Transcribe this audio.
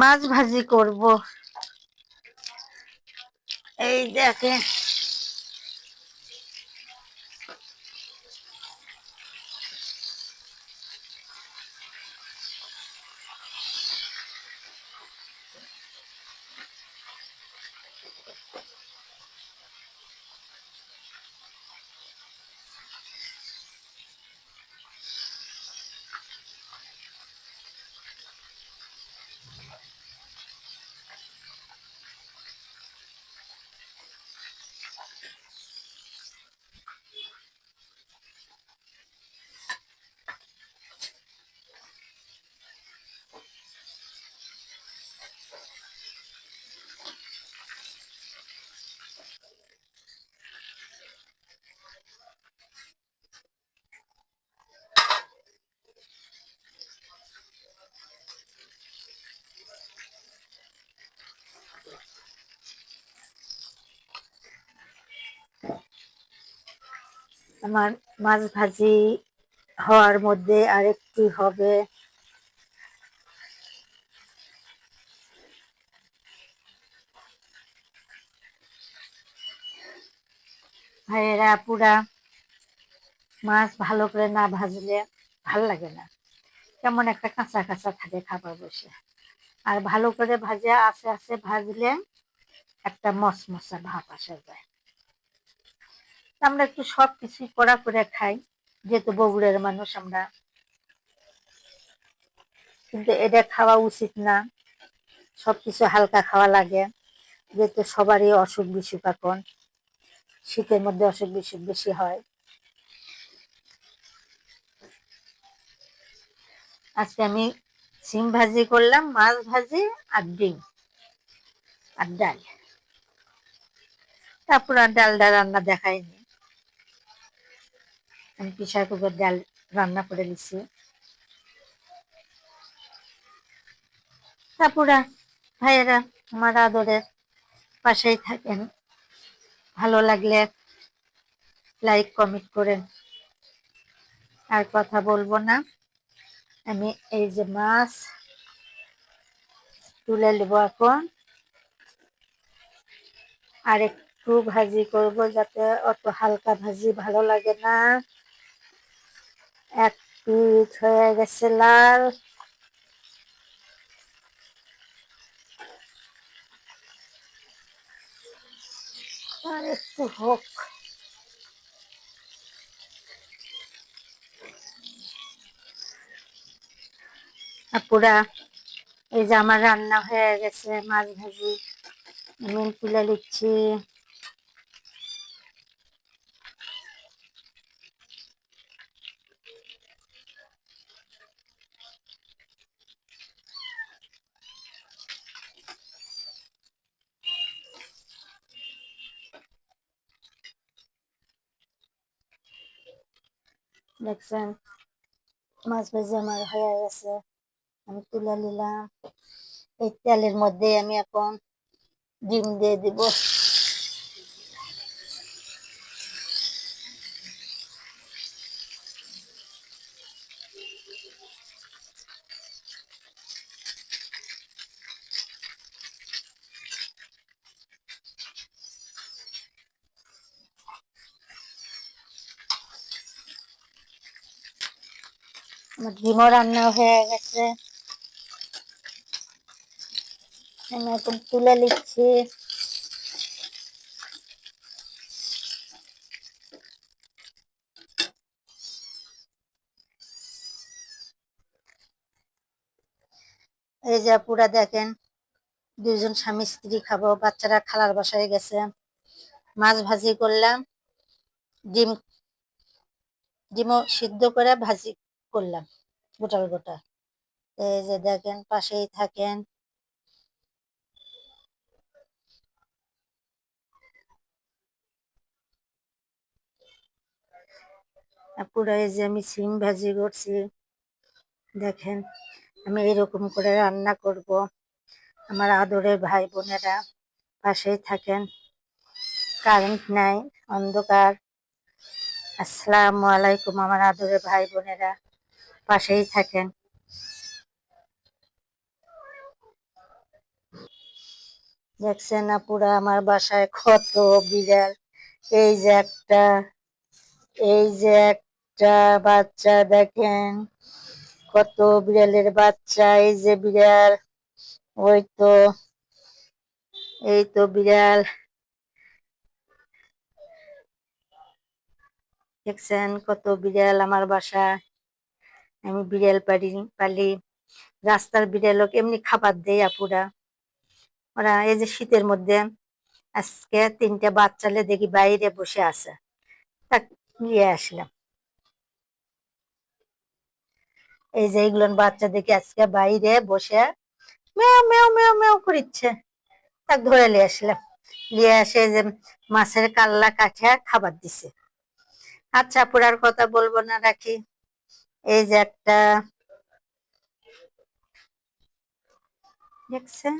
মাছ ভাজি করব। এই দেখেন আমার মাছ ভাজি হওয়ার মধ্যে আরেকটি হবে ভাইয়েরা আপুরা, মাছ ভালো করে না ভাজলে ভাল লাগে না, কেমন একটা কাঁচা কাঁচা থাকে খাবার বসে। আর ভালো করে ভাজা আস্তে আস্তে ভাজলে একটা মশমশা ভাব আসা যায়। আমরা একটু সব কিছুই কড়া করে খাই, যেহেতু বগুড়ের মানুষ আমরা, কিন্তু এটা খাওয়া উচিত না। সবকিছু হালকা খাওয়া লাগে, যেহেতু সবারই অসুখ বিসুখ এখন শীতের মধ্যে অসুখ বিসুখ বেশি হয়। আজকে আমি সিম ভাজি করলাম, মাছ ভাজি আর ডিম আর ডাল। তারপর আর ডালটা রান্না দেখাইনি, আমি প্রেসার কুকার ডাল রান্না করে দিচ্ছি। তারপরে ভাইয়েরা আমার আদরের, পাশেই থাকেন, ভালো লাগলে লাইক কমেন্ট করেন। আর কথা বলবো না, আমি এই যে মাছ তুলে নেব এখন, আর একটু ভাজি করব, যাতে অত হালকা ভাজি ভালো লাগে না। এক পিঠ হয়ে গেছে লাল, আর একটু হোক। আপুরা, এই যে আমার রান্না হয়ে গেছে, মাছ ভাজি আমি তুলে নিচ্ছি। দেখছেন মাছ ভাজি আমার হয়ে গেছে, আমি তুলে নিলাম। এই তেলের মধ্যে আমি এখন ডিম দিয়ে দিব। আমার ডিমও রান্না হয়ে গেছে, আমি এখন তুলে নিচ্ছি। এই যে পুরা দেখেন, দুইজন স্বামী স্ত্রী খাবো, বাচ্চারা খালার বাসায় গেছে। মাছ ভাজি করলাম, ডিম ডিমও সিদ্ধ করে ভাজি করলাম গোটাল গোটা। এই যে দেখেন, পাশেই থাকেন। পুরো এই যে আমি সিম ভাজি করছি, দেখেন আমি এরকম করে রান্না করব। আমার আদরের ভাই বোনেরা পাশেই থাকেন। কারেন্ট নাই, অন্ধকার। আসসালামু আলাইকুম আমার আদরের ভাই বোনেরা, পাশেই থাকেন। দেখছেন আপুরা আমার বাসায় কত বিড়াল। এই যে একটা, এই যে একটা বাচ্চা দেখেন, কত বিড়ালের বাচ্চা। এই যে বিড়াল, ওই তো, এই তো বিড়াল। দেখছেন কত বিড়াল আমার বাসায়। আমি বিড়াল পালি। রাস্তার বিড়ালক এমনি খাবার দেই আপুরা। ওরা এই যে শীতের মধ্যে আজকে 3টা বাচ্চালে দেখি বাইরে বসে আছে, তাক নিয়ে আসলাম। এই যে এইগুলো বাচ্চা দেখি আজকে বাইরে বসে মেও মেও মেও মেও করিচ্ছে, তাক ধরে নিয়ে আসলাম। নিয়ে আসে যে মাছের কাল্লা কাঠে খাবার দিছে। আচ্ছা পুরার কথা বলবো না, রাখি। এই যে একটা, দেখছেন,